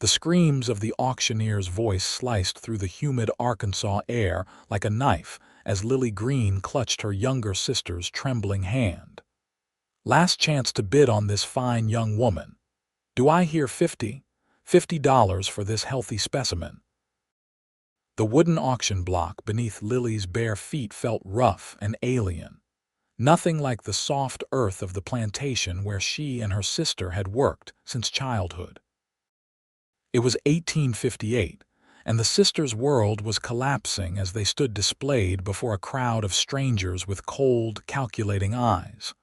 The screams of the auctioneer's voice sliced through the humid Arkansas air like a knife as Lily Greene clutched her younger sister's trembling hand. "Last chance to bid on this fine young woman. Do I hear $50 for this healthy specimen?" The wooden auction block beneath Lily's bare feet felt rough and alien. Nothing like the soft earth of the plantation where she and her sister had worked since childhood. It was 1858, and the sisters' world was collapsing as they stood displayed before a crowd of strangers with cold, calculating eyes.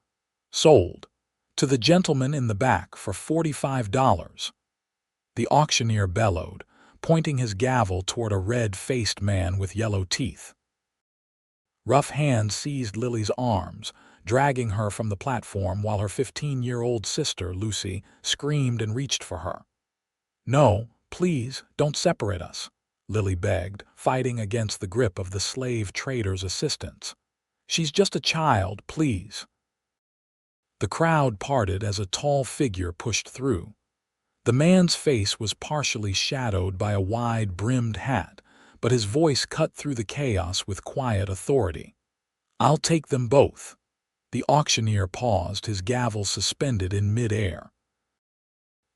"Sold. To the gentleman in the back for $45. The auctioneer bellowed, pointing his gavel toward a red-faced man with yellow teeth. Rough hands seized Lily's arms, dragging her from the platform while her 15-year-old sister, Lucy, screamed and reached for her. "No, please, don't separate us," Lily begged, fighting against the grip of the slave trader's assistants. "She's just a child, please." The crowd parted as a tall figure pushed through. The man's face was partially shadowed by a wide-brimmed hat, but his voice cut through the chaos with quiet authority. "I'll take them both." The auctioneer paused, his gavel suspended in mid-air.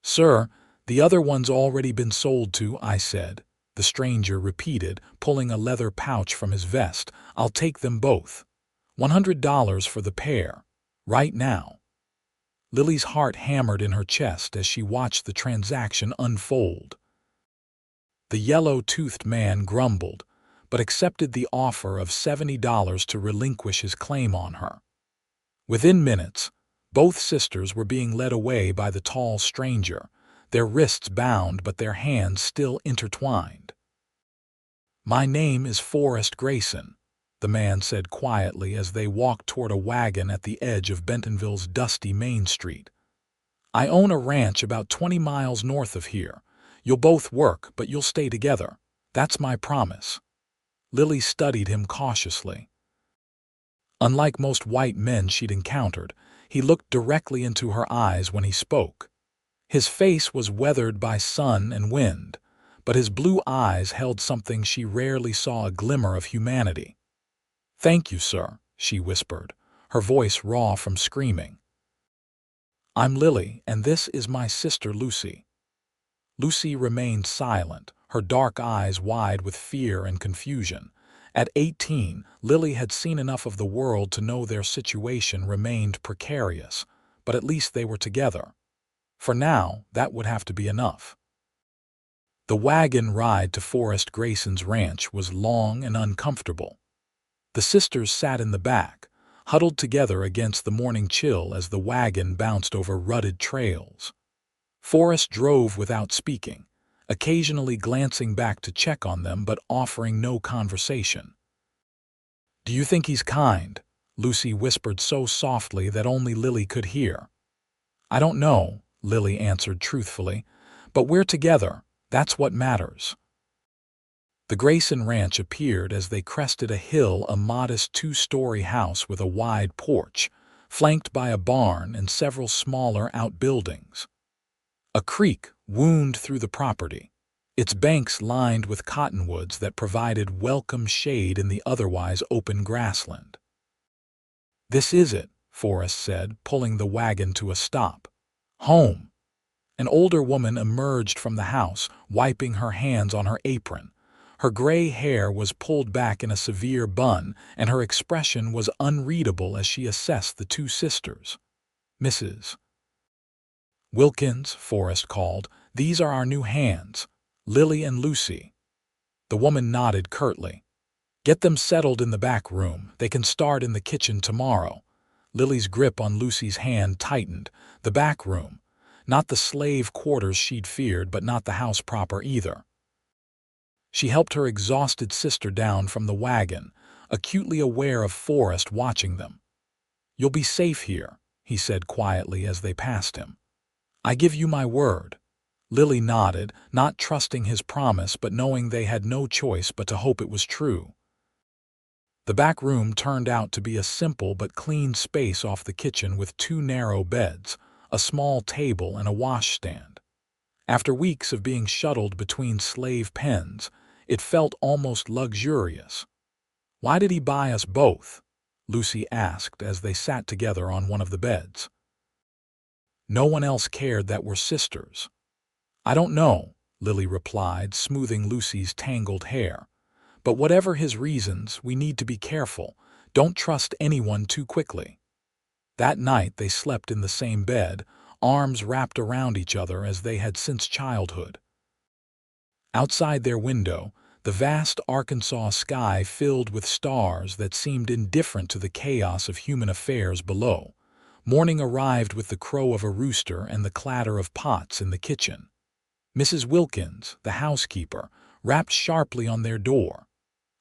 "Sir, the other one's already been sold to," I said. The stranger repeated, pulling a leather pouch from his vest. "I'll take them both. $100 for the pair. Right now." Lily's heart hammered in her chest as she watched the transaction unfold. The yellow-toothed man grumbled, but accepted the offer of $70 to relinquish his claim on her. Within minutes, both sisters were being led away by the tall stranger, their wrists bound but their hands still intertwined. "My name is Forrest Grayson," the man said quietly as they walked toward a wagon at the edge of Bentonville's dusty Main Street. "I own a ranch about 20 miles north of here. You'll both work, but you'll stay together. That's my promise." Lily studied him cautiously. Unlike most white men she'd encountered, he looked directly into her eyes when he spoke. His face was weathered by sun and wind, but his blue eyes held something she rarely saw, a glimmer of humanity. "Thank you, sir," she whispered, her voice raw from screaming. "I'm Lily, and this is my sister Lucy." Lucy remained silent, her dark eyes wide with fear and confusion. At 18, Lily had seen enough of the world to know their situation remained precarious, but at least they were together. For now, that would have to be enough. The wagon ride to Forrest Grayson's ranch was long and uncomfortable. The sisters sat in the back, huddled together against the morning chill as the wagon bounced over rutted trails. Forrest drove without speaking, occasionally glancing back to check on them but offering no conversation. "Do you think he's kind?" Lucy whispered so softly that only Lily could hear. "I don't know," Lily answered truthfully, "but we're together. That's what matters." The Grayson ranch appeared as they crested a hill, a modest 2-story house with a wide porch, flanked by a barn and several smaller outbuildings. A creek wound through the property, its banks lined with cottonwoods that provided welcome shade in the otherwise open grassland. "This is it," Forrest said, pulling the wagon to a stop. "Home." An older woman emerged from the house, wiping her hands on her apron. Her gray hair was pulled back in a severe bun, and her expression was unreadable as she assessed the two sisters. "Mrs. Wilkins," Forrest called, "these are our new hands, Lily and Lucy." The woman nodded curtly. "Get them settled in the back room. They can start in the kitchen tomorrow." Lily's grip on Lucy's hand tightened. The back room. Not the slave quarters she'd feared, but not the house proper either. She helped her exhausted sister down from the wagon, acutely aware of Forrest watching them. "You'll be safe here," he said quietly as they passed him. "I give you my word." Lily nodded, not trusting his promise but knowing they had no choice but to hope it was true. The back room turned out to be a simple but clean space off the kitchen with 2 narrow beds, a small table and a washstand. After weeks of being shuttled between slave pens, it felt almost luxurious. "Why did he buy us both?" Lucy asked as they sat together on one of the beds. "No one else cared that we're sisters." "I don't know," Lily replied, smoothing Lucy's tangled hair. "But whatever his reasons, we need to be careful. Don't trust anyone too quickly." That night they slept in the same bed, arms wrapped around each other as they had since childhood. Outside their window, the vast Arkansas sky filled with stars that seemed indifferent to the chaos of human affairs below. Morning arrived with the crow of a rooster and the clatter of pots in the kitchen. Mrs. Wilkins, the housekeeper, rapped sharply on their door.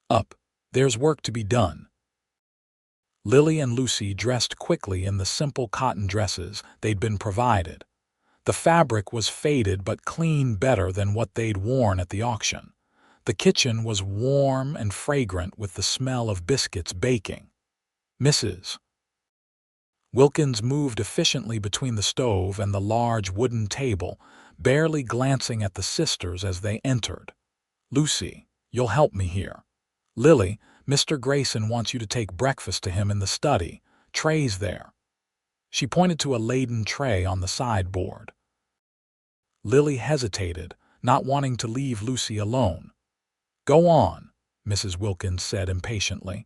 "Up, there's work to be done." Lily and Lucy dressed quickly in the simple cotton dresses they'd been provided. The fabric was faded but clean, better than what they'd worn at the auction. The kitchen was warm and fragrant with the smell of biscuits baking. Mrs. Wilkins moved efficiently between the stove and the large wooden table, barely glancing at the sisters as they entered. "Lucy, you'll help me here. Lily, Mr. Grayson wants you to take breakfast to him in the study. Tray's there." She pointed to a laden tray on the sideboard. Lily hesitated, not wanting to leave Lucy alone. "Go on," Mrs. Wilkins said impatiently.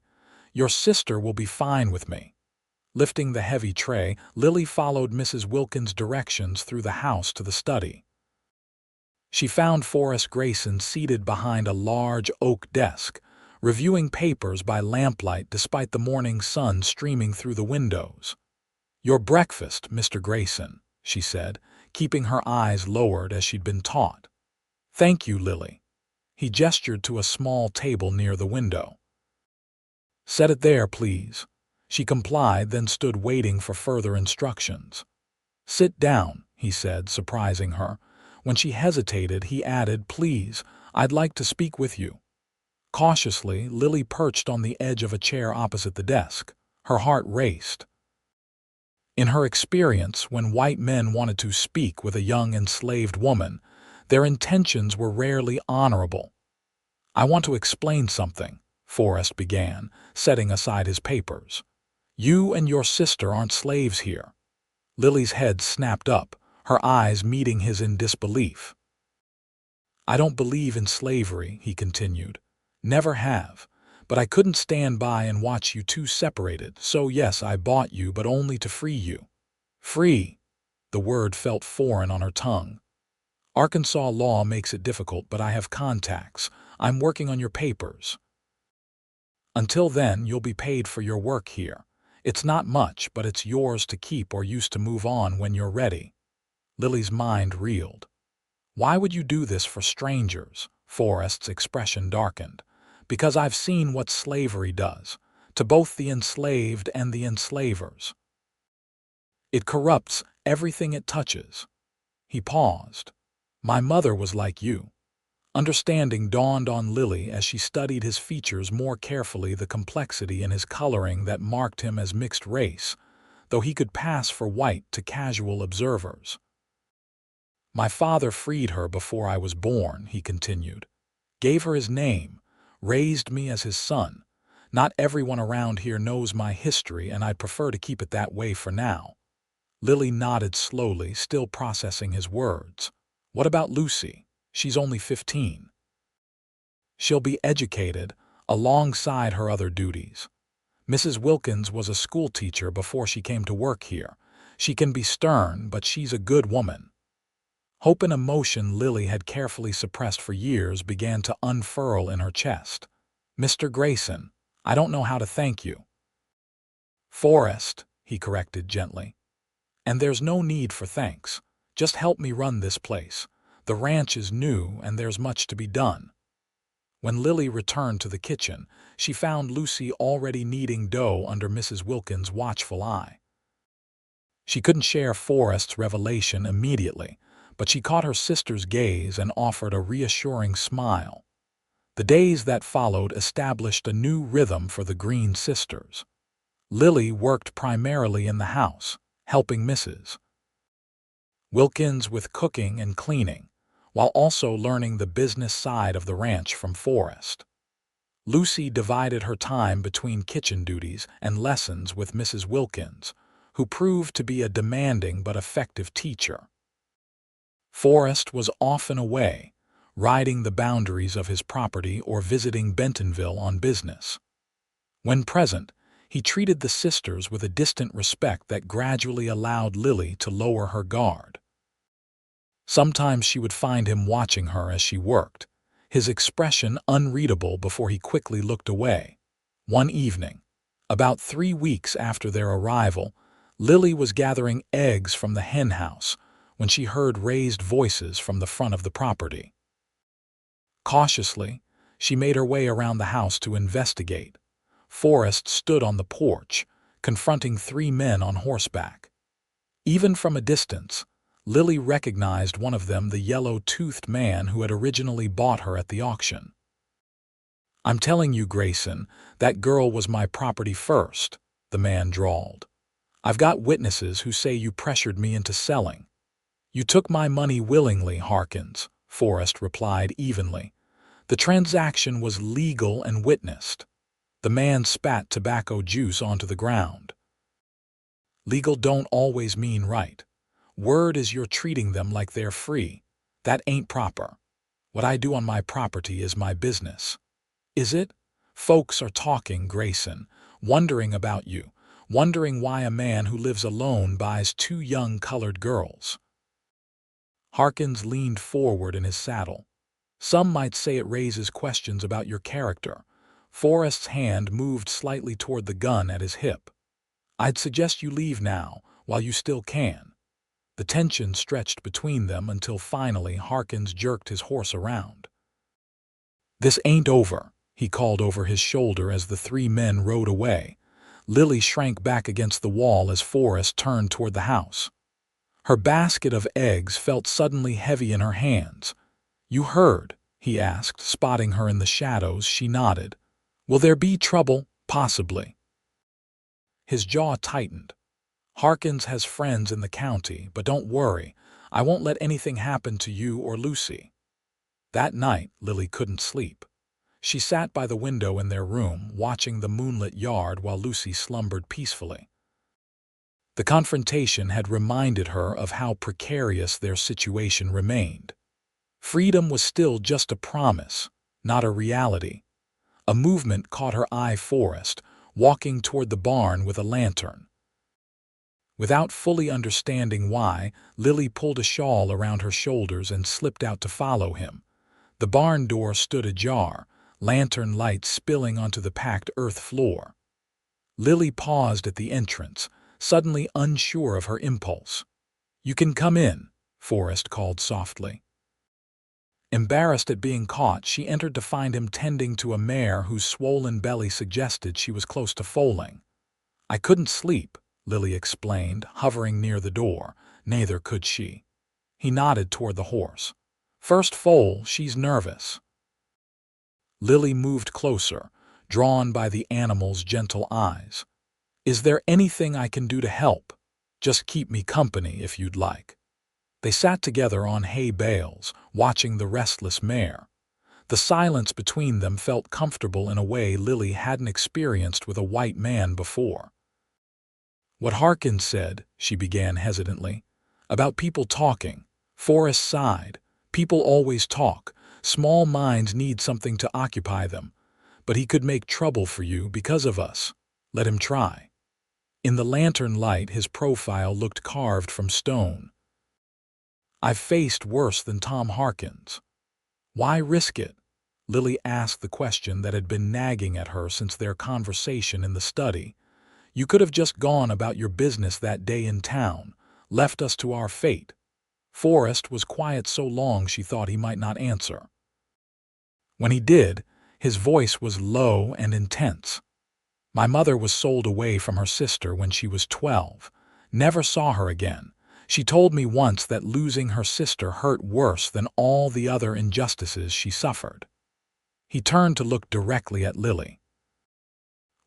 "Your sister will be fine with me." Lifting the heavy tray, Lily followed Mrs. Wilkins' directions through the house to the study. She found Forrest Grayson seated behind a large oak desk, reviewing papers by lamplight despite the morning sun streaming through the windows. "Your breakfast, Mr. Grayson," she said, keeping her eyes lowered as she'd been taught. "Thank you, Lily." He gestured to a small table near the window. "Set it there, please." She complied, then stood waiting for further instructions. "Sit down," he said, surprising her. When she hesitated, he added, "Please, I'd like to speak with you." Cautiously, Lily perched on the edge of a chair opposite the desk. Her heart raced. In her experience, when white men wanted to speak with a young enslaved woman, their intentions were rarely honorable. "I want to explain something," Forrest began, setting aside his papers. "You and your sister aren't slaves here." Lily's head snapped up, her eyes meeting his in disbelief. "I don't believe in slavery," he continued. "Never have. But I couldn't stand by and watch you two separated, so yes, I bought you, but only to free you." "Free." The word felt foreign on her tongue. "Arkansas law makes it difficult, but I have contacts. I'm working on your papers. Until then, you'll be paid for your work here. It's not much, but it's yours to keep or use to move on when you're ready." Lily's mind reeled. "Why would you do this for strangers?" Forrest's expression darkened. "Because I've seen what slavery does, to both the enslaved and the enslavers. It corrupts everything it touches." He paused. "My mother was like you." Understanding dawned on Lily as she studied his features more carefully, the complexity in his coloring that marked him as mixed race, though he could pass for white to casual observers. "My father freed her before I was born," he continued. "Gave her his name, raised me as his son. Not everyone around here knows my history, and I'd prefer to keep it that way for now." Lily nodded slowly, still processing his words. "What about Lucy? She's only 15. She'll be educated alongside her other duties. Mrs. Wilkins was a schoolteacher before she came to work here. She can be stern, but she's a good woman." Hope and emotion Lily had carefully suppressed for years began to unfurl in her chest. "Mr. Grayson, I don't know how to thank you." "Forrest," he corrected gently. "And there's no need for thanks. Just help me run this place. The ranch is new, and there's much to be done." When Lily returned to the kitchen, she found Lucy already kneading dough under Mrs. Wilkins' watchful eye. She couldn't share Forrest's revelation immediately, but she caught her sister's gaze and offered a reassuring smile. The days that followed established a new rhythm for the Greene sisters. Lily worked primarily in the house, helping Mrs. Wilkins with cooking and cleaning, while also learning the business side of the ranch from Forrest. Lucy divided her time between kitchen duties and lessons with Mrs. Wilkins, who proved to be a demanding but effective teacher. Forrest was often away, riding the boundaries of his property or visiting Bentonville on business. When present, he treated the sisters with a distant respect that gradually allowed Lily to lower her guard. Sometimes she would find him watching her as she worked, his expression unreadable before he quickly looked away. One evening, about 3 weeks after their arrival, Lily was gathering eggs from the hen house when she heard raised voices from the front of the property. Cautiously, she made her way around the house to investigate. Forrest stood on the porch, confronting 3 men on horseback. Even from a distance, Lily recognized one of them, the yellow-toothed man who had originally bought her at the auction. "I'm telling you, Grayson, that girl was my property first," the man drawled. "I've got witnesses who say you pressured me into selling." "You took my money willingly, Harkins," Forrest replied evenly. "The transaction was legal and witnessed." The man spat tobacco juice onto the ground. "Legal don't always mean right. Word is you're treating them like they're free. That ain't proper. What I do on my property is my business." "Is it? Folks are talking, Grayson, wondering about you, wondering why a man who lives alone buys 2 young colored girls." Harkins leaned forward in his saddle. "Some might say it raises questions about your character." Forrest's hand moved slightly toward the gun at his hip. "I'd suggest you leave now, while you still can." The tension stretched between them until finally Harkins jerked his horse around. "This ain't over," he called over his shoulder as the 3 men rode away. Lily shrank back against the wall as Forrest turned toward the house. Her basket of eggs felt suddenly heavy in her hands. "You heard?" he asked, spotting her in the shadows. She nodded. "Will there be trouble?" "Possibly." His jaw tightened. "Harkins has friends in the county, but don't worry. I won't let anything happen to you or Lucy." That night, Lily couldn't sleep. She sat by the window in their room, watching the moonlit yard while Lucy slumbered peacefully. The confrontation had reminded her of how precarious their situation remained. Freedom was still just a promise, not a reality. A movement caught her eye. Forrest, walking toward the barn with a lantern. Without fully understanding why, Lily pulled a shawl around her shoulders and slipped out to follow him. The barn door stood ajar, lantern light spilling onto the packed earth floor. Lily paused at the entrance, suddenly unsure of her impulse. "You can come in," Forrest called softly. Embarrassed at being caught, she entered to find him tending to a mare whose swollen belly suggested she was close to foaling. "I couldn't sleep," Lily explained, hovering near the door. "Neither could she." He nodded toward the horse. "First foal, she's nervous." Lily moved closer, drawn by the animal's gentle eyes. "Is there anything I can do to help? Just keep me company if you'd like." They sat together on hay bales, watching the restless mare. The silence between them felt comfortable in a way Lily hadn't experienced with a white man before. "What Harkins said," she began hesitantly, "about people talking." Forrest sighed. "People always talk. Small minds need something to occupy them. But he could make trouble for you because of us. Let him try." In the lantern light, his profile looked carved from stone. "I've faced worse than Tom Harkins." "Why risk it?" Lily asked the question that had been nagging at her since their conversation in the study. "You could have just gone about your business that day in town, left us to our fate." Forrest was quiet so long she thought he might not answer. When he did, his voice was low and intense. "My mother was sold away from her sister when she was 12. Never saw her again. She told me once that losing her sister hurt worse than all the other injustices she suffered." He turned to look directly at Lily.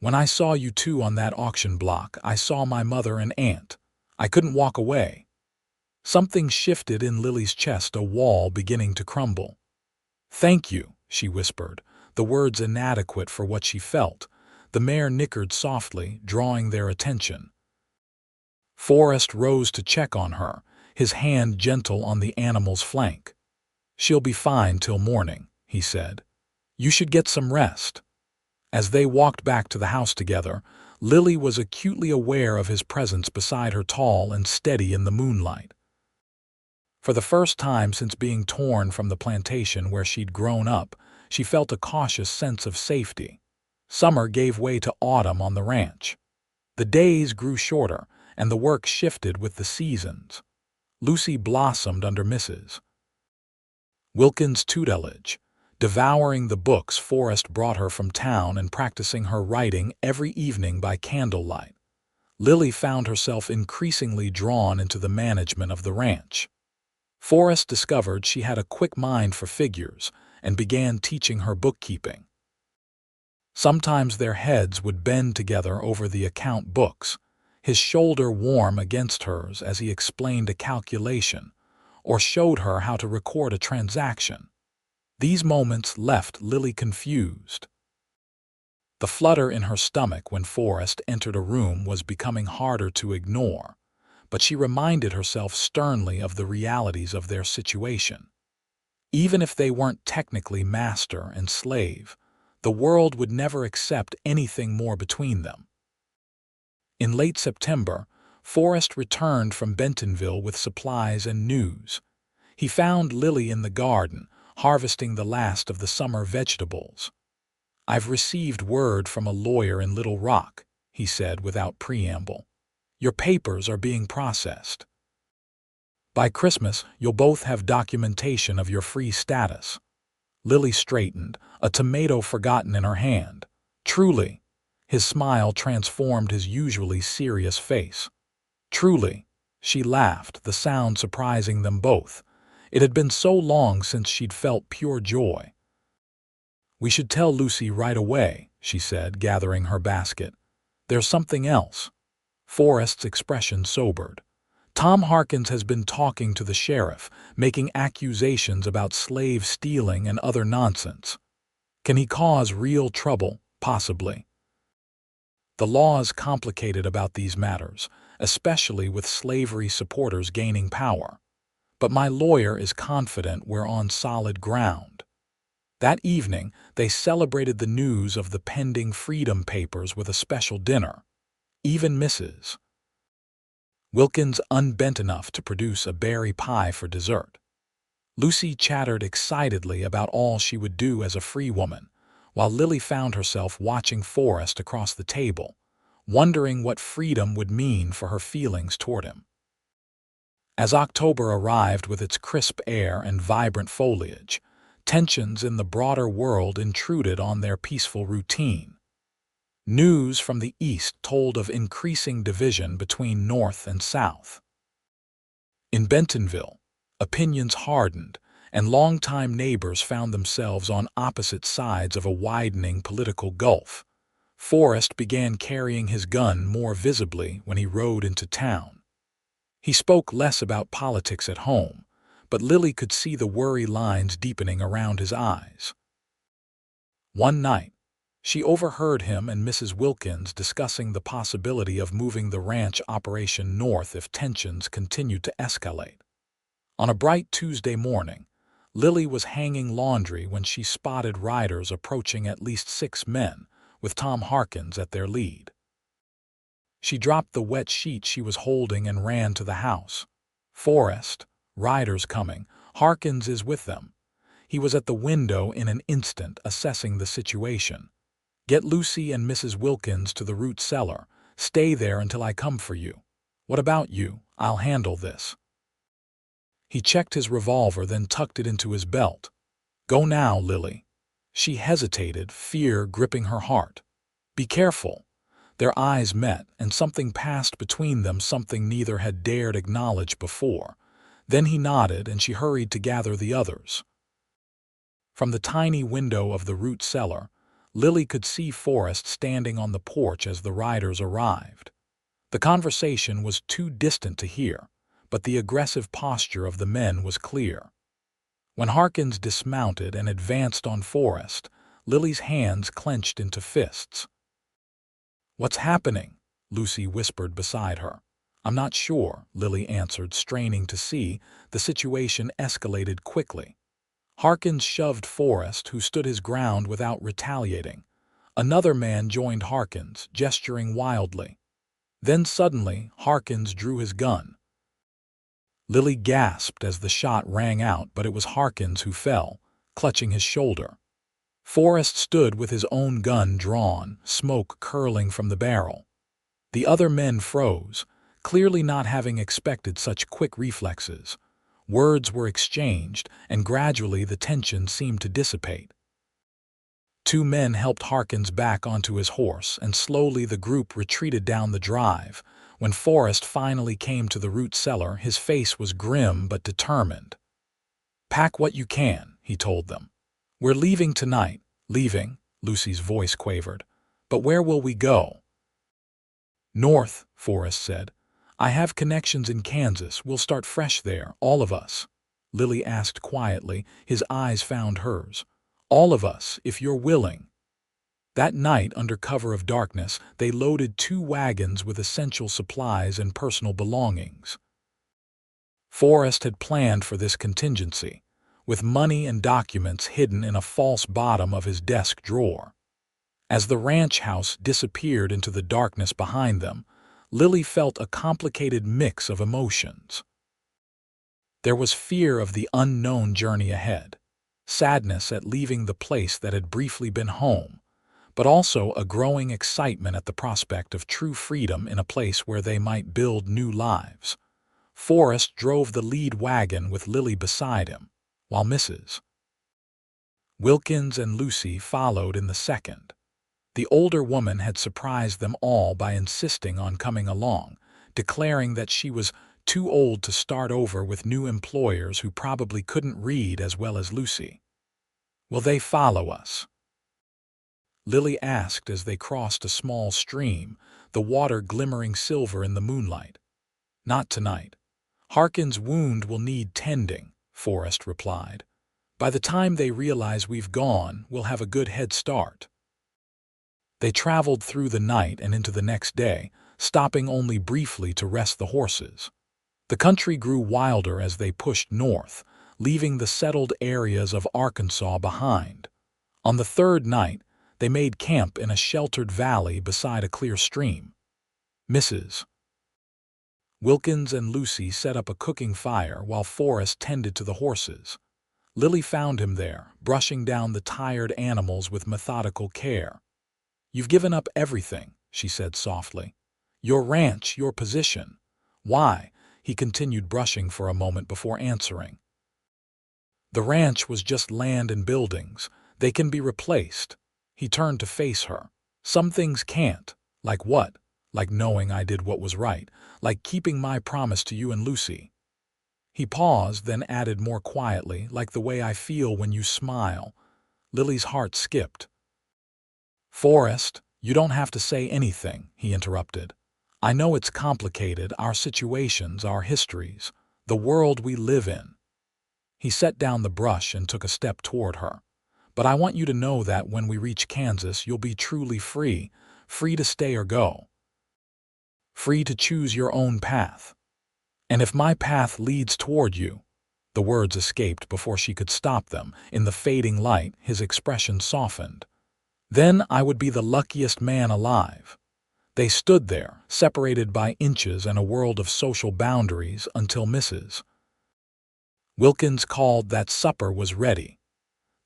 "When I saw you 2 on that auction block, I saw my mother and aunt. I couldn't walk away." Something shifted in Lily's chest, a wall beginning to crumble. "Thank you," she whispered, the words inadequate for what she felt. The mare nickered softly, drawing their attention. Forrest rose to check on her, his hand gentle on the animal's flank. "She'll be fine till morning," he said. "You should get some rest." As they walked back to the house together, Lily was acutely aware of his presence beside her, tall and steady in the moonlight. For the first time since being torn from the plantation where she'd grown up, she felt a cautious sense of safety. Summer gave way to autumn on the ranch. The days grew shorter, and the work shifted with the seasons. Lucy blossomed under Mrs. Wilkins' tutelage, devouring the books Forrest brought her from town and practicing her writing every evening by candlelight. Lily found herself increasingly drawn into the management of the ranch. Forrest discovered she had a quick mind for figures and began teaching her bookkeeping. Sometimes their heads would bend together over the account books, his shoulder warm against hers as he explained a calculation or showed her how to record a transaction. These moments left Lily confused. The flutter in her stomach when Forrest entered a room was becoming harder to ignore, but she reminded herself sternly of the realities of their situation. Even if they weren't technically master and slave, the world would never accept anything more between them. In late September, Forrest returned from Bentonville with supplies and news. He found Lily in the garden, harvesting the last of the summer vegetables. "I've received word from a lawyer in Little Rock," he said without preamble. "Your papers are being processed. By Christmas, you'll both have documentation of your free status." Lily straightened, a tomato forgotten in her hand. "Truly?" His smile transformed his usually serious face. "Truly," she laughed, the sound surprising them both. It had been so long since she'd felt pure joy. "We should tell Lucy right away," she said, gathering her basket. "There's something else." Forrest's expression sobered. "Tom Harkins has been talking to the sheriff, making accusations about slave stealing and other nonsense. Can he cause real trouble, possibly? The law is complicated about these matters, especially with slavery supporters gaining power. But my lawyer is confident we're on solid ground." That evening, they celebrated the news of the pending Freedom Papers with a special dinner. Even Mrs. Wilkins unbent enough to produce a berry pie for dessert. Lucy chattered excitedly about all she would do as a free woman, while Lily found herself watching Forrest across the table, wondering what freedom would mean for her feelings toward him. As October arrived with its crisp air and vibrant foliage, tensions in the broader world intruded on their peaceful routine. News from the east told of increasing division between North and South. In Bentonville, opinions hardened, and longtime neighbors found themselves on opposite sides of a widening political gulf. Forrest began carrying his gun more visibly when he rode into town. He spoke less about politics at home, but Lily could see the worry lines deepening around his eyes. One night, she overheard him and Mrs. Wilkins discussing the possibility of moving the ranch operation north if tensions continued to escalate. On a bright Tuesday morning, Lily was hanging laundry when she spotted riders approaching, at least 6 men, with Tom Harkins at their lead. She dropped the wet sheet she was holding and ran to the house. "Forrest, riders coming. Harkins is with them." He was at the window in an instant, assessing the situation. "Get Lucy and Mrs. Wilkins to the root cellar. Stay there until I come for you. What about you? I'll handle this." He checked his revolver, then tucked it into his belt. "Go now, Lily." She hesitated, fear gripping her heart. "Be careful." Their eyes met, and something passed between them, something neither had dared acknowledge before. Then he nodded, and she hurried to gather the others. From the tiny window of the root cellar, Lily could see Forrest standing on the porch as the riders arrived. The conversation was too distant to hear, but the aggressive posture of the men was clear. When Harkins dismounted and advanced on Forrest, Lily's hands clenched into fists. "What's happening?" Lucy whispered beside her. "I'm not sure," Lily answered, straining to see. The situation escalated quickly. Harkins shoved Forrest, who stood his ground without retaliating. Another man joined Harkins, gesturing wildly. Then suddenly, Harkins drew his gun. Lily gasped as the shot rang out, but it was Harkins who fell, clutching his shoulder. Forrest stood with his own gun drawn, smoke curling from the barrel. The other men froze, clearly not having expected such quick reflexes. Words were exchanged, and gradually the tension seemed to dissipate. Two men helped Harkins back onto his horse, and slowly the group retreated down the drive. When Forrest finally came to the root cellar, his face was grim but determined. "Pack what you can," he told them. "We're leaving tonight." "Leaving?" Lucy's voice quavered. "But where will we go?" "North," Forrest said. "I have connections in Kansas. We'll start fresh there, all of us." Lily asked quietly. His eyes found hers. "All of us, if you're willing." That night, under cover of darkness, they loaded 2 wagons with essential supplies and personal belongings. Forrest had planned for this contingency, with money and documents hidden in a false bottom of his desk drawer. As the ranch house disappeared into the darkness behind them, Lily felt a complicated mix of emotions. There was fear of the unknown journey ahead, sadness at leaving the place that had briefly been home, but also a growing excitement at the prospect of true freedom in a place where they might build new lives. Forrest drove the lead wagon with Lily beside him, while Mrs. Wilkins and Lucy followed in the second. The older woman had surprised them all by insisting on coming along, declaring that she was too old to start over with new employers who probably couldn't read as well as Lucy. "Will they follow us?" Lily asked as they crossed a small stream, the water glimmering silver in the moonlight. "Not tonight. Harkins' wound will need tending," Forrest replied. "By the time they realize we've gone, we'll have a good head start." They traveled through the night and into the next day, stopping only briefly to rest the horses. The country grew wilder as they pushed north, leaving the settled areas of Arkansas behind. On the third night, they made camp in a sheltered valley beside a clear stream. Mrs. Wilkins and Lucy set up a cooking fire while Forrest tended to the horses. Lily found him there, brushing down the tired animals with methodical care. "You've given up everything," she said softly. "Your ranch, your position." "Why?" he continued, brushing for a moment before answering. "The ranch was just land and buildings. They can be replaced." He turned to face her. "Some things can't." "Like what?" "Like knowing I did what was right. Like keeping my promise to you and Lucy." He paused, then added more quietly, "Like the way I feel when you smile." Lily's heart skipped. "Forrest, you don't have to say anything," he interrupted. "I know it's complicated, our situations, our histories, the world we live in." He set down the brush and took a step toward her. "But I want you to know that when we reach Kansas, you'll be truly free, free to stay or go. Free to choose your own path. And if my path leads toward you—" The words escaped before she could stop them. In the fading light, his expression softened. "Then I would be the luckiest man alive." They stood there, separated by inches and a world of social boundaries, until Mrs. Wilkins called that supper was ready.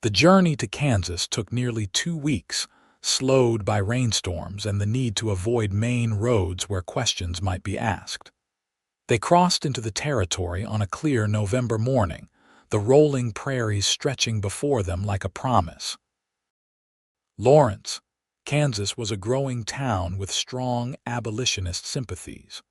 The journey to Kansas took nearly 2 weeks, slowed by rainstorms and the need to avoid main roads where questions might be asked. They crossed into the territory on a clear November morning, the rolling prairies stretching before them like a promise. Lawrence, Kansas was a growing town with strong abolitionist sympathies.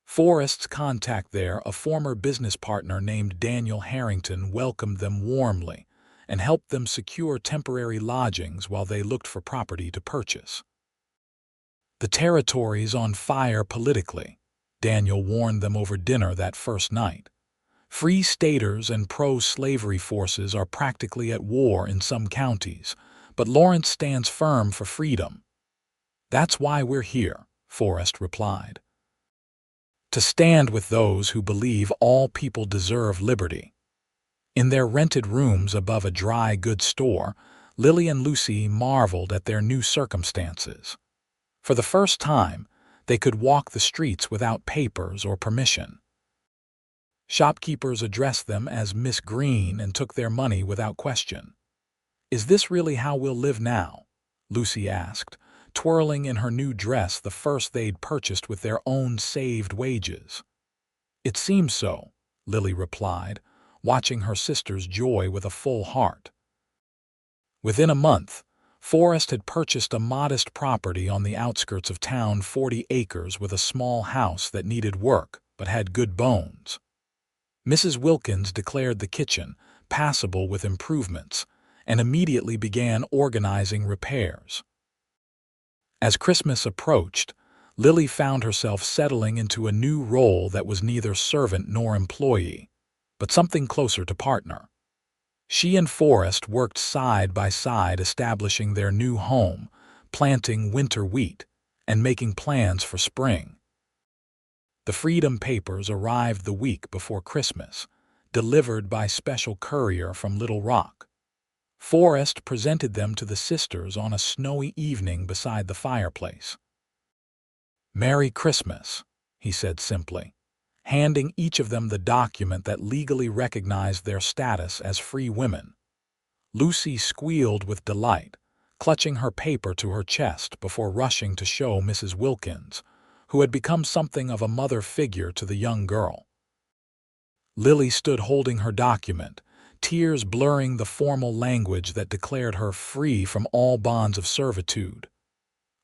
Forrest's contact there, a former business partner named Daniel Harrington, welcomed them warmly and helped them secure temporary lodgings while they looked for property to purchase. The territory's on fire politically. Daniel warned them over dinner that first night. Free staters and pro-slavery forces are practically at war in some counties, but Lawrence stands firm for freedom. That's why we're here, Forrest replied. To stand with those who believe all people deserve liberty. In their rented rooms above a dry goods store, Lily and Lucy marveled at their new circumstances. For the first time, they could walk the streets without papers or permission. Shopkeepers addressed them as Miss Greene and took their money without question. "Is this really how we'll live now?" Lucy asked, twirling in her new dress, the first they'd purchased with their own saved wages. "It seems so," Lily replied, watching her sister's joy with a full heart. Within a month, Forrest had purchased a modest property on the outskirts of town, 40 acres with a small house that needed work but had good bones. Mrs. Wilkins declared the kitchen passable with improvements and immediately began organizing repairs. As Christmas approached, Lily found herself settling into a new role that was neither servant nor employee, but something closer to partner. She and Forrest worked side by side, establishing their new home, planting winter wheat, and making plans for spring. The Freedom Papers arrived the week before Christmas, delivered by special courier from Little Rock. Forrest presented them to the sisters on a snowy evening beside the fireplace. "Merry Christmas," he said simply, handing each of them the document that legally recognized their status as free women. Lucy squealed with delight, clutching her paper to her chest before rushing to show Mrs. Wilkins, who had become something of a mother figure to the young girl. Lily stood holding her document, tears blurring the formal language that declared her free from all bonds of servitude.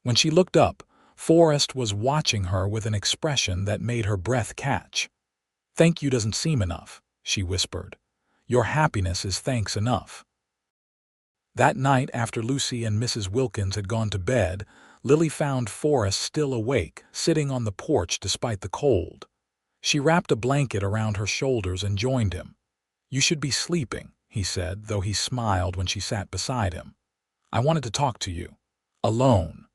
When she looked up, Forrest was watching her with an expression that made her breath catch. "Thank you doesn't seem enough," she whispered. "Your happiness is thanks enough." That night, after Lucy and Mrs. Wilkins had gone to bed, Lily found Forrest still awake, sitting on the porch despite the cold. She wrapped a blanket around her shoulders and joined him. "You should be sleeping," he said, though he smiled when she sat beside him. "I wanted to talk to you. Alone."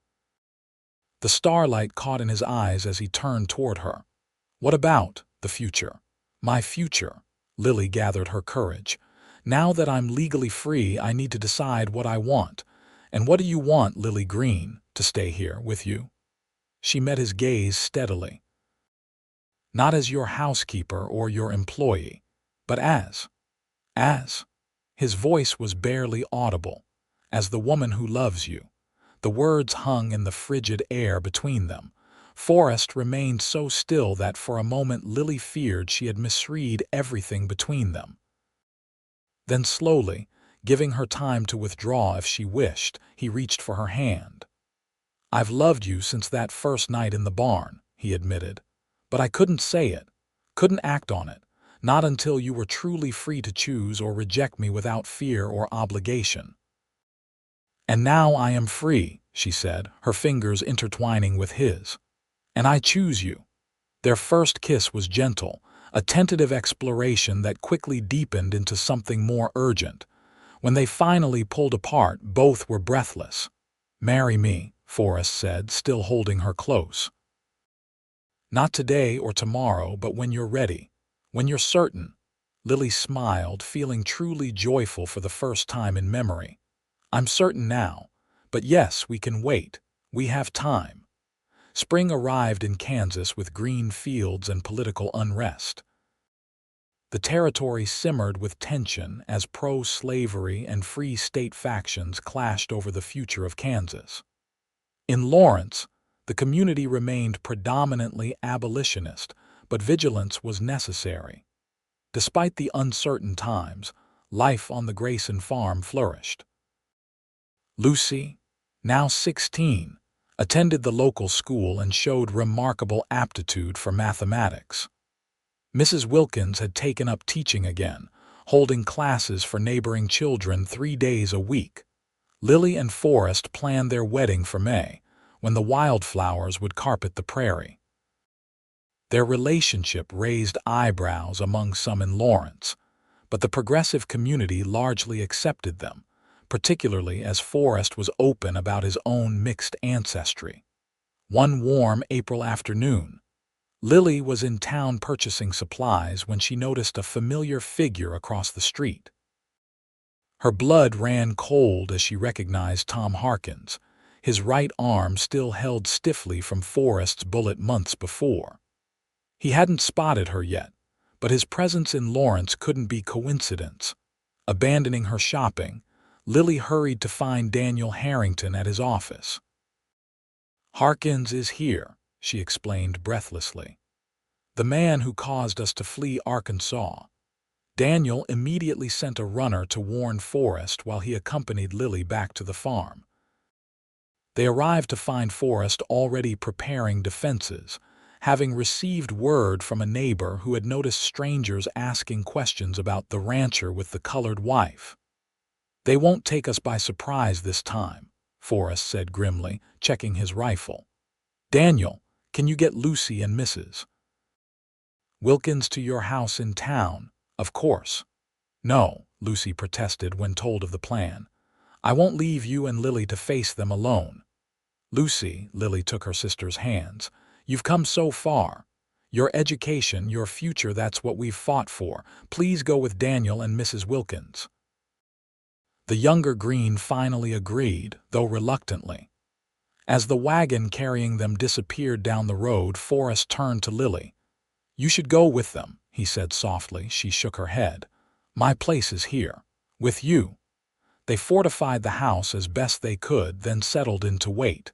The starlight caught in his eyes as he turned toward her. "What about the future?" "My future," Lily gathered her courage. "Now that I'm legally free, I need to decide what I want. And what do you want, Lily Greene, to stay here with you?" She met his gaze steadily. "Not as your housekeeper or your employee, but as. His voice was barely audible. "As the woman who loves you." The words hung in the frigid air between them. Forrest remained so still that for a moment Lily feared she had misread everything between them. Then slowly, giving her time to withdraw if she wished, he reached for her hand. "I've loved you since that first night in the barn," he admitted. "But I couldn't say it, couldn't act on it, not until you were truly free to choose or reject me without fear or obligation." "And now I am free," she said, her fingers intertwining with his. "And I choose you." Their first kiss was gentle, a tentative exploration that quickly deepened into something more urgent. When they finally pulled apart, both were breathless. "Marry me," Forrest said, still holding her close. "Not today or tomorrow, but when you're ready, when you're certain." Lily smiled, feeling truly joyful for the first time in memory. "I'm certain now, but yes, we can wait. We have time." Spring arrived in Kansas with green fields and political unrest. The territory simmered with tension as pro-slavery and free state factions clashed over the future of Kansas. In Lawrence, the community remained predominantly abolitionist, but vigilance was necessary. Despite the uncertain times, life on the Grayson farm flourished. Lucy, now 16, attended the local school and showed remarkable aptitude for mathematics. Mrs. Wilkins had taken up teaching again, holding classes for neighboring children 3 days a week. Lily and Forrest planned their wedding for May, when the wildflowers would carpet the prairie. Their relationship raised eyebrows among some in Lawrence, but the progressive community largely accepted them, particularly as Forrest was open about his own mixed ancestry. One warm April afternoon, Lily was in town purchasing supplies when she noticed a familiar figure across the street. Her blood ran cold as she recognized Tom Harkins, his right arm still held stiffly from Forrest's bullet months before. He hadn't spotted her yet, but his presence in Lawrence couldn't be coincidence. Abandoning her shopping, Lily hurried to find Daniel Harrington at his office. "Harkins is here," she explained breathlessly. "The man who caused us to flee Arkansas." Daniel immediately sent a runner to warn Forrest while he accompanied Lily back to the farm. They arrived to find Forrest already preparing defenses, having received word from a neighbor who had noticed strangers asking questions about the rancher with the colored wife. "They won't take us by surprise this time," Forrest said grimly, checking his rifle. "Daniel, can you get Lucy and Mrs. Wilkins to your house in town?" "Of course." "No," Lucy protested when told of the plan. "I won't leave you and Lily to face them alone." "Lucy," Lily took her sister's hands, "you've come so far. Your education, your future, that's what we've fought for. Please go with Daniel and Mrs. Wilkins." The younger Greene finally agreed, though reluctantly. As the wagon carrying them disappeared down the road, Forrest turned to Lily. "You should go with them," he said softly. She shook her head. "My place is here, with you." They fortified the house as best they could, then settled in to wait.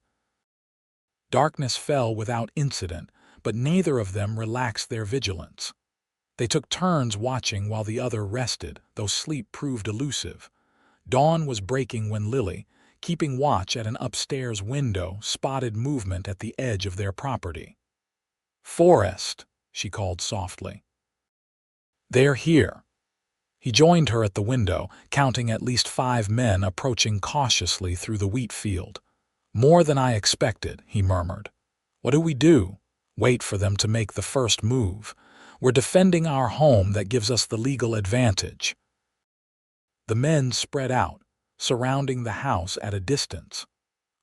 Darkness fell without incident, but neither of them relaxed their vigilance. They took turns watching while the other rested, though sleep proved elusive. Dawn was breaking when Lily, keeping watch at an upstairs window, spotted movement at the edge of their property. "Forrest," she called softly. "They're here." He joined her at the window, counting at least 5 men approaching cautiously through the wheat field. "More than I expected," he murmured. "What do we do?" "Wait for them to make the first move. We're defending our home that gives us the legal advantage." The men spread out, surrounding the house at a distance.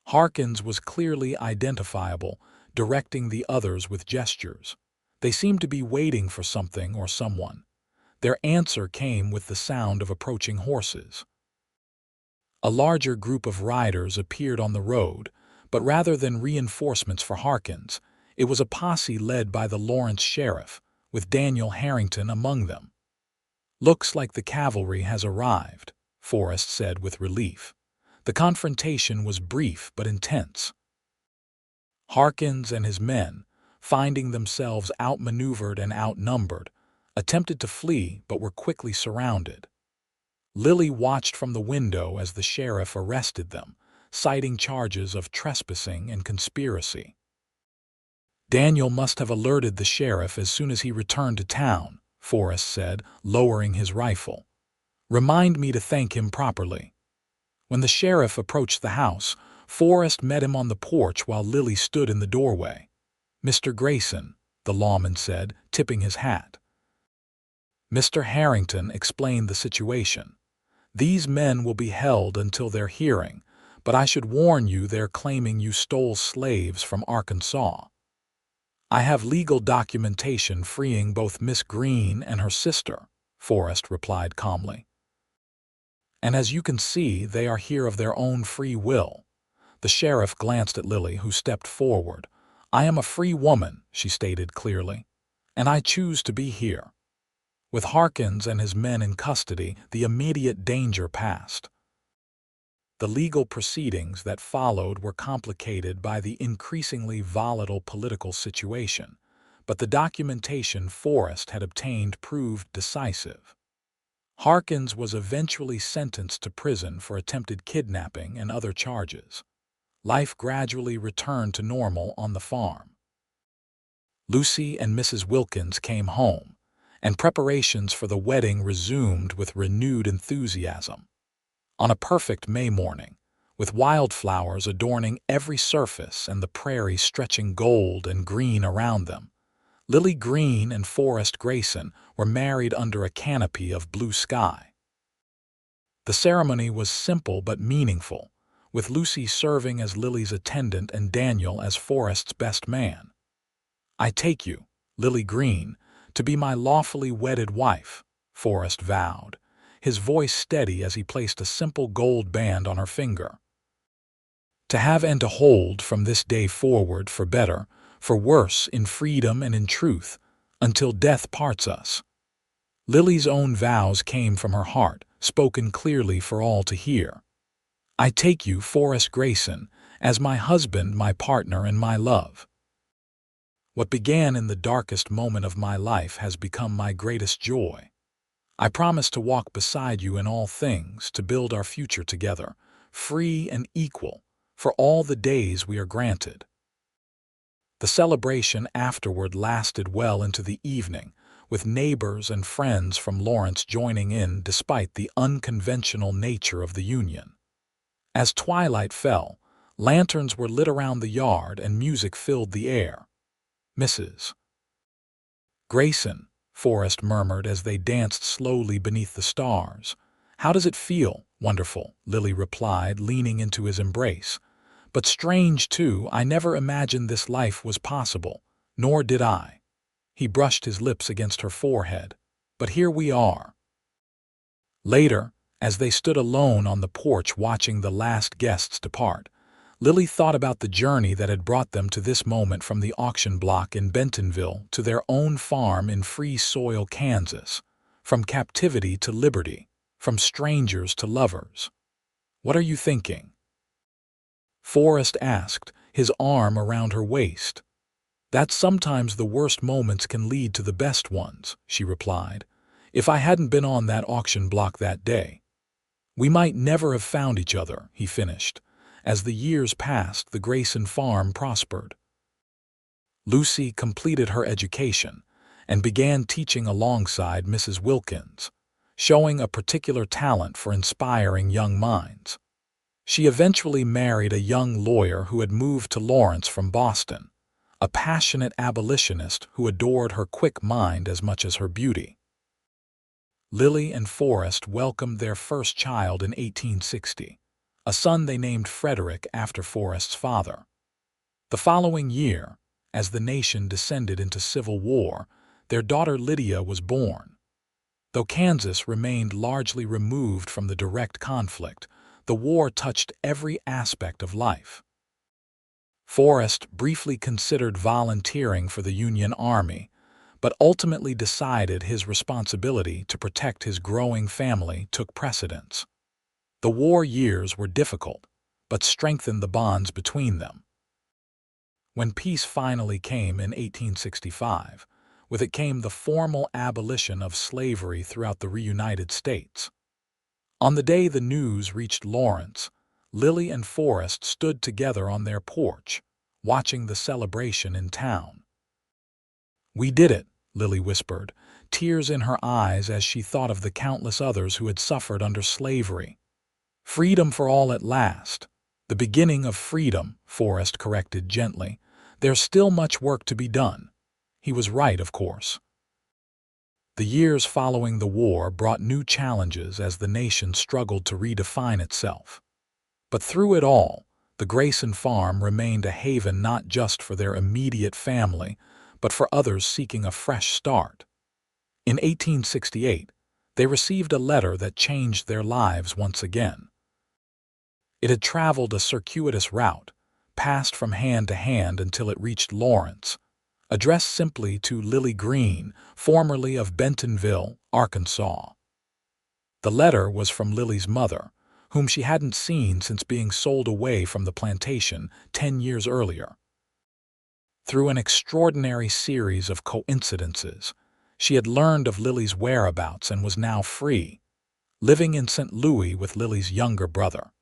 Harkins was clearly identifiable, directing the others with gestures. They seemed to be waiting for something or someone. Their answer came with the sound of approaching horses. A larger group of riders appeared on the road, but rather than reinforcements for Harkins, it was a posse led by the Lawrence sheriff, with Daniel Harrington among them. "Looks like the cavalry has arrived," Forrest said with relief. The confrontation was brief but intense. Harkins and his men, finding themselves outmaneuvered and outnumbered, attempted to flee but were quickly surrounded. Lily watched from the window as the sheriff arrested them, citing charges of trespassing and conspiracy. "Daniel must have alerted the sheriff as soon as he returned to town," Forrest said, lowering his rifle. "Remind me to thank him properly." When the sheriff approached the house, Forrest met him on the porch while Lily stood in the doorway. "Mr. Grayson," the lawman said, tipping his hat. Mr. Harrington explained the situation. "These men will be held until their hearing, but I should warn you they're claiming you stole slaves from Arkansas." "I have legal documentation freeing both Miss Greene and her sister," Forrest replied calmly. "And as you can see, they are here of their own free will." The sheriff glanced at Lily, who stepped forward. "I am a free woman," she stated clearly, "and I choose to be here." With Harkins and his men in custody, the immediate danger passed. The legal proceedings that followed were complicated by the increasingly volatile political situation, but the documentation Forrest had obtained proved decisive. Harkins was eventually sentenced to prison for attempted kidnapping and other charges. Life gradually returned to normal on the farm. Lucy and Mrs. Wilkins came home, and preparations for the wedding resumed with renewed enthusiasm. On a perfect May morning, with wildflowers adorning every surface and the prairie stretching gold and green around them, Lily Greene and Forrest Grayson were married under a canopy of blue sky. The ceremony was simple but meaningful, with Lucy serving as Lily's attendant and Daniel as Forrest's best man. "I take you, Lily Greene, to be my lawfully wedded wife," Forrest vowed, his voice steady as he placed a simple gold band on her finger. "To have and to hold from this day forward for better, for worse, in freedom and in truth, until death parts us." Lily's own vows came from her heart, spoken clearly for all to hear. "I take you, Forrest Grayson, as my husband, my partner, and my love. What began in the darkest moment of my life has become my greatest joy. I promise to walk beside you in all things, to build our future together, free and equal, for all the days we are granted." The celebration afterward lasted well into the evening, with neighbors and friends from Lawrence joining in despite the unconventional nature of the union. As twilight fell, lanterns were lit around the yard and music filled the air. "Mrs. Grayson," Forrest murmured as they danced slowly beneath the stars. "How does it feel?" "Wonderful," Lily replied, leaning into his embrace. "But strange, too. I never imagined this life was possible. Nor did I." He brushed his lips against her forehead. "But here we are." Later, as they stood alone on the porch watching the last guests depart, Lily thought about the journey that had brought them to this moment, from the auction block in Bentonville to their own farm in Free Soil, Kansas, from captivity to liberty, from strangers to lovers. "What are you thinking?" Forrest asked, his arm around her waist. "That sometimes the worst moments can lead to the best ones," she replied. "If I hadn't been on that auction block that day, we might never have found each other," he finished. As the years passed, the Grayson farm prospered. Lucy completed her education and began teaching alongside Mrs. Wilkins, showing a particular talent for inspiring young minds. She eventually married a young lawyer who had moved to Lawrence from Boston, a passionate abolitionist who adored her quick mind as much as her beauty. Lily and Forrest welcomed their first child in 1860, a son they named Frederick after Forrest's father. The following year, as the nation descended into civil war, their daughter Lydia was born. Though Kansas remained largely removed from the direct conflict, the war touched every aspect of life. Forrest briefly considered volunteering for the Union Army, but ultimately decided his responsibility to protect his growing family took precedence. The war years were difficult, but strengthened the bonds between them. When peace finally came in 1865, with it came the formal abolition of slavery throughout the reunited states. On the day the news reached Lawrence, Lily and Forrest stood together on their porch, watching the celebration in town. "We did it," Lily whispered, tears in her eyes as she thought of the countless others who had suffered under slavery. "Freedom for all at last." "The beginning of freedom," Forrest corrected gently. "There's still much work to be done." He was right, of course. The years following the war brought new challenges as the nation struggled to redefine itself. But through it all, the Grayson farm remained a haven not just for their immediate family, but for others seeking a fresh start. In 1868, they received a letter that changed their lives once again. It had traveled a circuitous route, passed from hand to hand until it reached Lawrence, addressed simply to Lily Greene, formerly of Bentonville, Arkansas. The letter was from Lily's mother, whom she hadn't seen since being sold away from the plantation 10 years earlier. Through an extraordinary series of coincidences, she had learned of Lily's whereabouts and was now free, living in St. Louis with Lily's younger brother.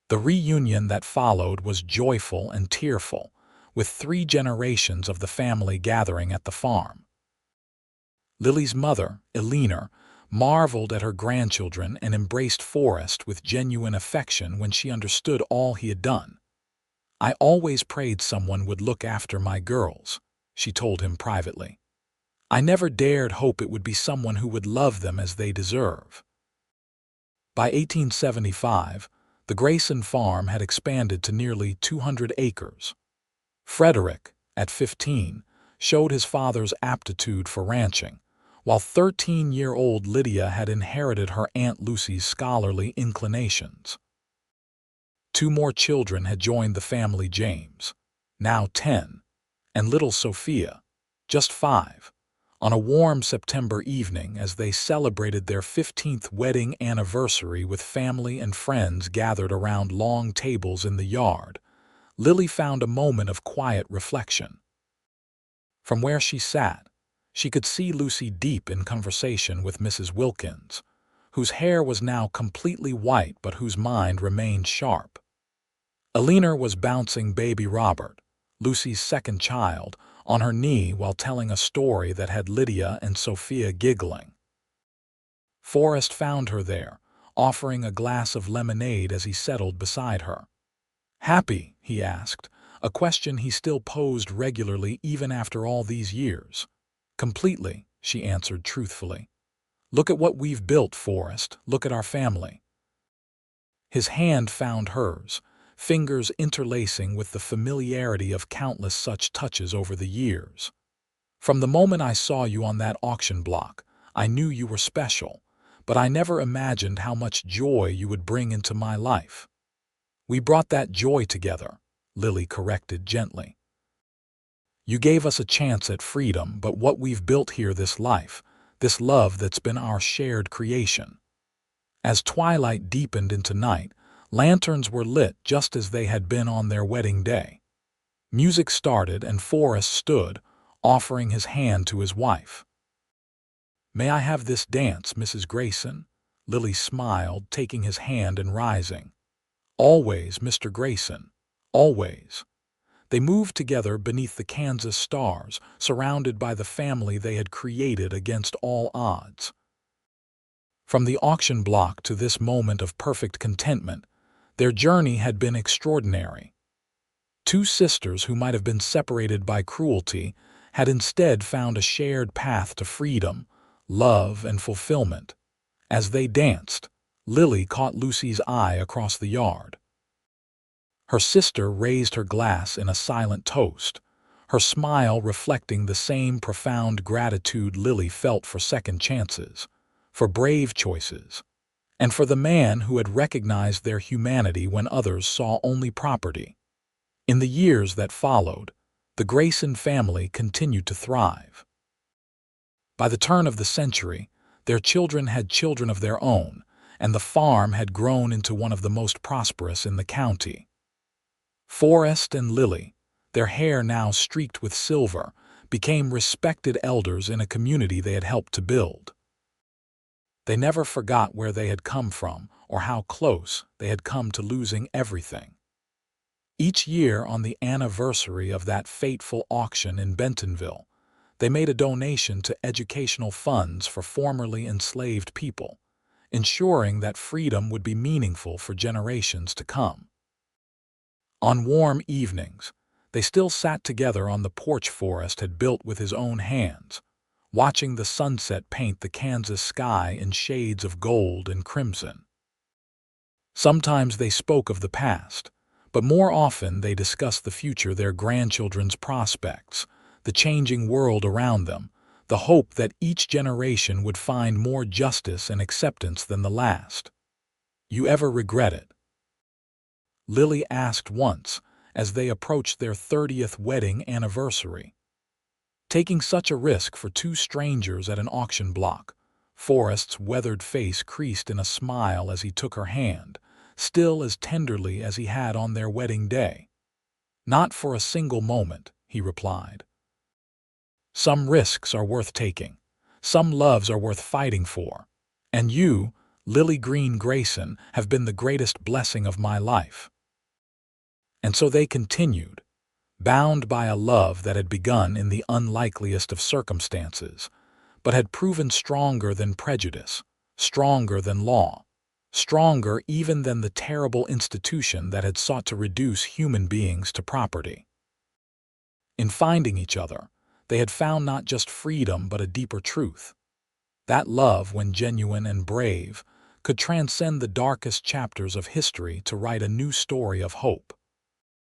The reunion that followed was joyful and tearful, with 3 generations of the family gathering at the farm. Lily's mother, Eleanor, marveled at her grandchildren and embraced Forrest with genuine affection when she understood all he had done. "I always prayed someone would look after my girls," she told him privately. I never dared hope it would be someone who would love them as they deserve. By 1875, the Grayson farm had expanded to nearly 200 acres. Frederick, at 15, showed his father's aptitude for ranching, while 13-year-old Lydia had inherited her Aunt Lucy's scholarly inclinations. Two more children had joined the family: James, now 10, and little Sophia, just 5, on a warm September evening as they celebrated their 15th wedding anniversary with family and friends gathered around long tables in the yard. Lily found a moment of quiet reflection. From where she sat, she could see Lucy deep in conversation with Mrs. Wilkins, whose hair was now completely white but whose mind remained sharp. Eleanor was bouncing baby Robert, Lucy's second child, on her knee while telling a story that had Lydia and Sophia giggling. Forrest found her there, offering a glass of lemonade as he settled beside her. "Happy?" he asked, a question he still posed regularly even after all these years. "Completely," she answered truthfully. "Look at what we've built, Forrest. Look at our family." His hand found hers, fingers interlacing with the familiarity of countless such touches over the years. "From the moment I saw you on that auction block, I knew you were special, but I never imagined how much joy you would bring into my life." "We brought that joy together," Lily corrected gently. "You gave us a chance at freedom, but what we've built here, this life, this love that's been our shared creation." As twilight deepened into night, lanterns were lit just as they had been on their wedding day. Music started and Forrest stood, offering his hand to his wife. "May I have this dance, Mrs. Grayson?" Lily smiled, taking his hand and rising. "Always, Mr. Grayson, always." They moved together beneath the Kansas stars, surrounded by the family they had created against all odds. From the auction block to this moment of perfect contentment, their journey had been extraordinary. Two sisters who might have been separated by cruelty had instead found a shared path to freedom, love, and fulfillment. As they danced, Lily caught Lucy's eye across the yard. Her sister raised her glass in a silent toast, her smile reflecting the same profound gratitude Lily felt for second chances, for brave choices, and for the man who had recognized their humanity when others saw only property. In the years that followed, the Grayson family continued to thrive. By the turn of the century, their children had children of their own, and the farm had grown into one of the most prosperous in the county. Forrest and Lily, their hair now streaked with silver, became respected elders in a community they had helped to build. They never forgot where they had come from or how close they had come to losing everything. Each year on the anniversary of that fateful auction in Bentonville, they made a donation to educational funds for formerly enslaved people, ensuring that freedom would be meaningful for generations to come. On warm evenings, they still sat together on the porch Forrest had built with his own hands, watching the sunset paint the Kansas sky in shades of gold and crimson. Sometimes they spoke of the past, but more often they discussed the future, their grandchildren's prospects, the changing world around them, the hope that each generation would find more justice and acceptance than the last. "You ever regret it?" Lily asked once, as they approached their 30th wedding anniversary. Taking such a risk for two strangers at an auction block, Forrest's weathered face creased in a smile as he took her hand, still as tenderly as he had on their wedding day. "Not for a single moment," he replied. "Some risks are worth taking. Some loves are worth fighting for. And you, Lily Greene Grayson, have been the greatest blessing of my life." And so they continued, bound by a love that had begun in the unlikeliest of circumstances, but had proven stronger than prejudice, stronger than law, stronger even than the terrible institution that had sought to reduce human beings to property. In finding each other, They had found not just freedom but a deeper truth. That love, when genuine and brave, could transcend the darkest chapters of history to write a new story of hope.